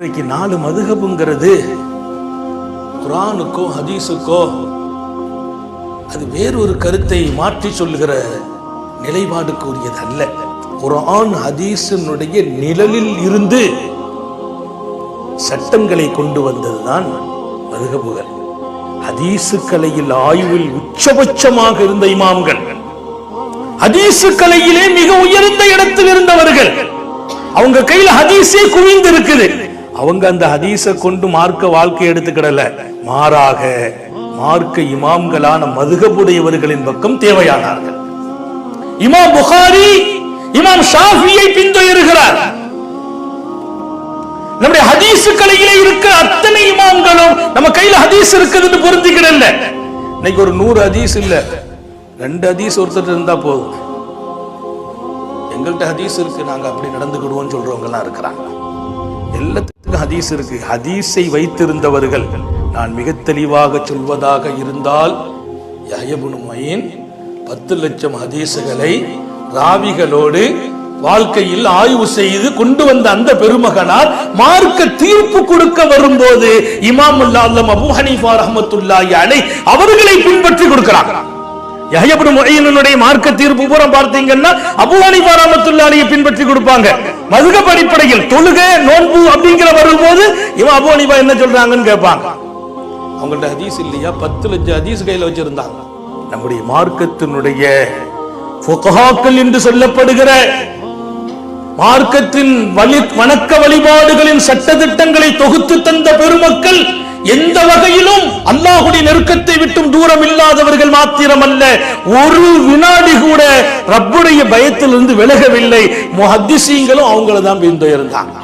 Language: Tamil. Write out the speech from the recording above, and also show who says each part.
Speaker 1: இன்றைக்கு 4 மதுஹபுங்கிறது குர்ஆனுக்கோ ஹதீஸுக்கோ அது வேறொரு கருத்தை மாற்றி சொல்லுகிற நிலைப்பாடுக்குரியது அல்ல. குர்ஆன் ஹதீஸினுடைய நிழலில் இருந்து சட்டங்களை கொண்டு வந்ததுதான் மதுஹபுகள். ஹதீஸு கலையில் ஆய்வில் உச்சபட்சமாக இருந்த இமாம்கள், ஹதீஸு கலையிலே மிக உயர்ந்த இடத்தில் இருந்தவர்கள், அவங்க கையில ஹதீஸே குவிந்து இருக்குது. அவங்க அந்த ஹதீஸை கொண்டு மார்க்க வாழ்க்கை எடுத்துக்கிடல, மாறாக மார்க்க இமாம்களான மதுஹபுடையவர்களின் பக்கம் தேவையானார்கள். இமாம் புகாரி இமாம் ஷாஃபியை பின்தொடர்கிறார். நம்முடைய ஹதீஸ் கலையிலே இருக்கிற அத்தனை இமாம்களும் நம்ம கையில ஹதீஸ் இருக்குதுன்னு பொருந்திக்கிடல. இன்னைக்கு ஒரு 100 ஹதீஸ் இல்ல, 2 ஹதீஸ் ஒருத்தர் இருந்தா போதும், எங்கள்கிட்ட ஹதீஸ் இருக்கு, நாங்க அப்படி நடந்துக்கிடுவோம் சொல்றவங்க எல்லாம் இருக்கிறாங்க. எல்லாத்துக்கும் ஹதீஸ் இருக்கு. ஹதீஸை வைத்திருந்தவர்கள், நான் மிக தெளிவாக சொல்வதாக இருந்தால், யஹ்யா இப்னு மயீன் 10 லட்சம் ஹதீஸுகளை ராவிகளோடு வாழ்க்கையில் ஆய்வு செய்து கொண்டு வந்த அந்த பெருமகனார் மார்க்க தீர்ப்பு கொடுக்க வரும்போது இமாம் அல்லாஹ் அபூ ஹனீஃபா ரஹ்மத்துல்லாஹி அலைஹி அவர்களை பின்பற்றி கொடுக்கிறாங்க. யஹ்யா இப்னு மயீனுடைய மார்க்க தீர்ப்பு பூரா பார்த்தீங்கன்னா அபூ ஹனீஃபா ரஹ்மத்துல்லாஹி அலைஹி பின்பற்றி கொடுப்பாங்க. மதுஹப் அடிப்படையில் தொழுகை நோன்பு அப்படிங்கிற வரும்போது இவன் அபூ ஹனீஃபா என்ன சொல்றாங்கன்னு கேட்பாங்க. அவங்கள்ட்ட ஹதீஸ் இல்லையா, 10 லட்சம் ஹதீஸ் கையில வச்சிருந்தாங்க. நம்முடைய மார்க்கத்தினுடைய ஃபுகஹாக்கள் என்று சொல்லப்படுகிற மார்க்கத்தின் வணக்க வழிபாடுகளின் சட்ட திட்டங்களை தொகுத்து தந்த பெருமக்கள் எந்த வகையிலும் அல்லாஹ்வுடைய நெருக்கத்தை விட்டும் தூரம் இல்லாதவர்கள் மாத்திரமல்ல, ஒரு வினாடி கூட ரப்புடைய பயத்திலிருந்து விலகவில்லை. முஹத்திஸீன்களும் அவங்கள தான் பின்தொடர்ந்தாங்க.